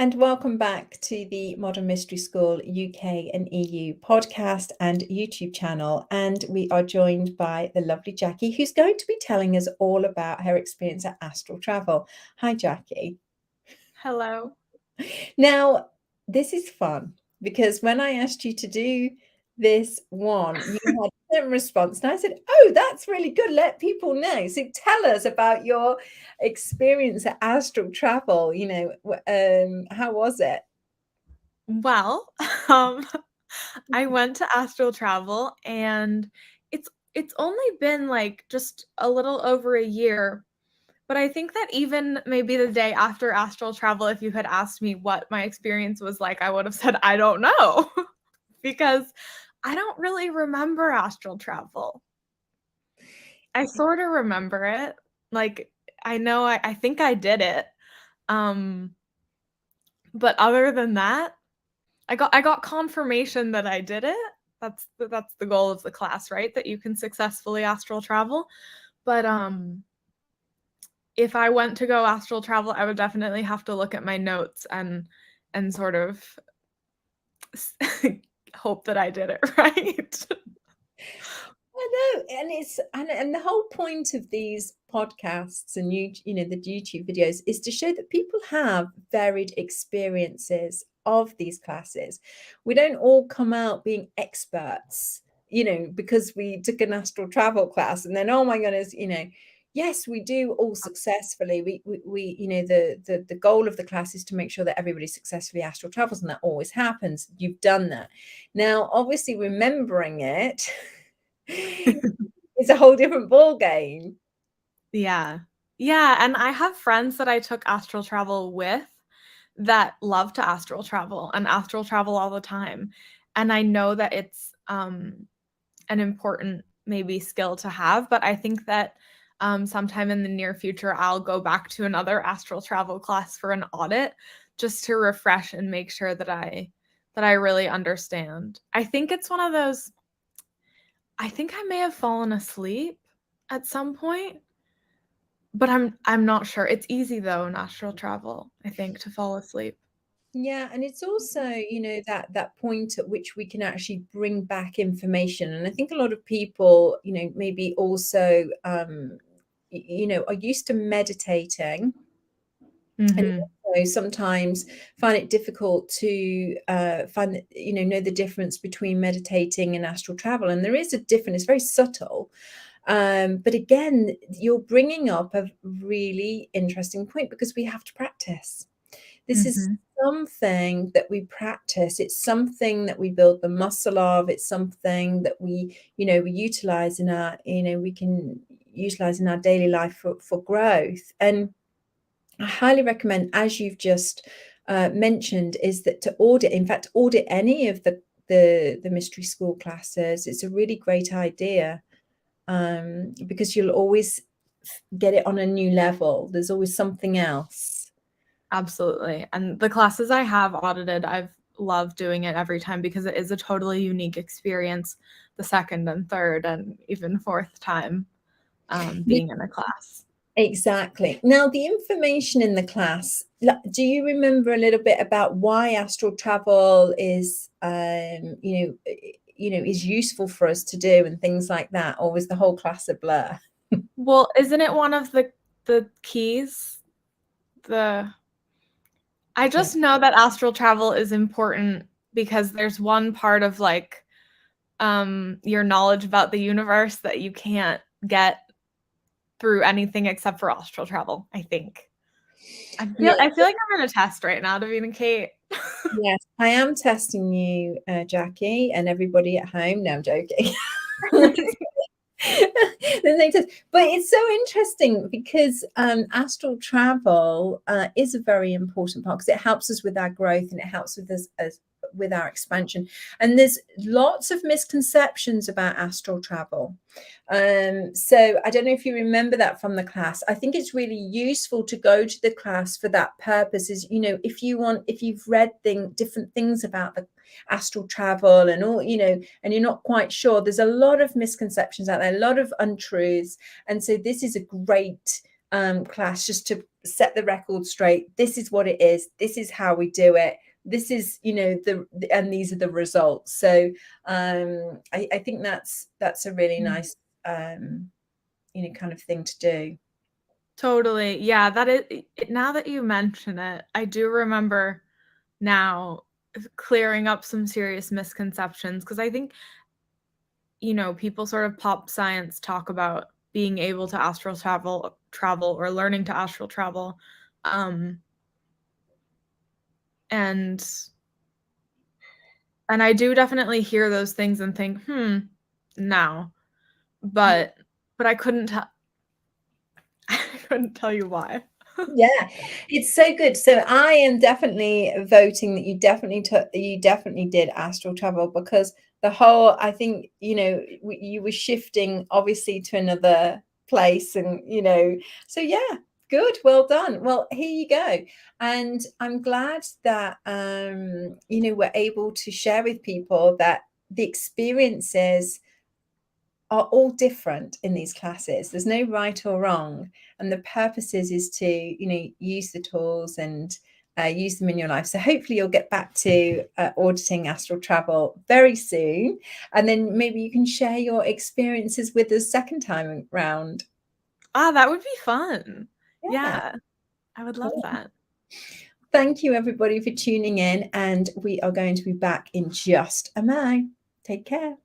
and welcome back to the Modern Mystery School UK and EU podcast and YouTube channel. And we are joined by the lovely Jackie, who's going to be telling us all about her experience at Astral Travel. Hi, Jackie. Hello. Now, this is fun because when I asked you to do this one, you had a certain response, and I said, "Oh, that's really good. Let people know." So tell us about your experience at Astral Travel. How was it? Well, I went to Astral Travel and it's only been like just a little over a year, but I think that even maybe the day after Astral Travel, if you had asked me what my experience was like, I would have said, I don't know, because I don't really remember Astral Travel. I sort of remember it. Like, I know I think I did it. But other than that, I got confirmation that I did it. That's the goal of the class, right? That you can successfully astral travel. But if I went to go astral travel, I would definitely have to look at my notes and sort of hope that I did it right. I know, and the whole point of these podcasts and the YouTube videos is to show that people have varied experiences of these classes. We don't all come out being experts, because we took an astral travel class and then, oh my goodness, yes, we do all successfully. We the goal of the class is to make sure that everybody successfully astral travels, and that always happens. You've done that. Now, obviously, remembering it it's a whole different ball game. Yeah. And I have friends that I took astral travel with that love to astral travel and astral travel all the time. And I know that it's an important maybe skill to have, but I think that sometime in the near future, I'll go back to another astral travel class for an audit just to refresh and make sure that I really understand. I think it's one of those, I think I may have fallen asleep at some point, but I'm not sure. It's easy though in astral travel, I think, to fall asleep. Yeah, and it's also, that point at which we can actually bring back information. And I think a lot of people, maybe also, are used to meditating. And also sometimes find it difficult to find that, know the difference between meditating and astral travel. And there is a difference, it's very subtle. But again, you're bringing up a really interesting point because we have to practice. This is something that we practice. It's something that we build the muscle of. It's something that we utilize in our, we can utilize in our daily life for growth. And I highly recommend, as you've just mentioned, is that to audit any of the mystery school classes. It's a really great idea because you'll always get it on a new level. There's always something else. Absolutely. And the classes I have audited, I've loved doing it every time because it is a totally unique experience the second and third and even fourth time being in a class. Exactly. Now, the information in the class, do you remember a little bit about why astral travel is, is useful for us to do and things like that? Or was the whole class a blur? Well, isn't it one of the keys? I just know that astral travel is important because there's one part of like your knowledge about the universe that you can't get through anything except for astral travel, I think. I feel like I'm in a test right now, Davina and Kate. Yes, I am testing you, Jackie, and everybody at home. No, I'm joking. But it's so interesting because astral travel is a very important part because it helps us with our growth and it helps with us with our expansion. And there's lots of misconceptions about astral travel. So I don't know if you remember that from the class. I think it's really useful to go to the class for that purpose. Is if you've read different things about the astral travel and all, and you're not quite sure, there's a lot of misconceptions out there, a lot of untruths. And so this is a great class just to set the record straight. This is what it is. This is how we do it. This is, you know, and these are the results. So I think that's a really nice, you know, kind of thing to do. Totally. Yeah, that is it, now that you mention it, I do remember now clearing up some serious misconceptions, because I think, you know, people sort of pop science talk about being able to astral travel or learning to astral travel. And I do definitely hear those things and think, now. But I couldn't I couldn't tell you why. Yeah, it's so good. So I am definitely voting that you definitely did astral travel, because the whole, I think, you know, you were shifting obviously to another place, and you know, so yeah, good, well done. Well, here you go. And I'm glad that you know, we're able to share with people that the experiences are all different in these classes. There's no right or wrong, and the purpose is to, you know, use the tools and use them in your life. So hopefully you'll get back to auditing astral travel very soon, and then maybe you can share your experiences with us second time round. That would be fun. Yeah. Yeah, I would love that. Thank you everybody for tuning in, and we are going to be back in just a moment. Take care.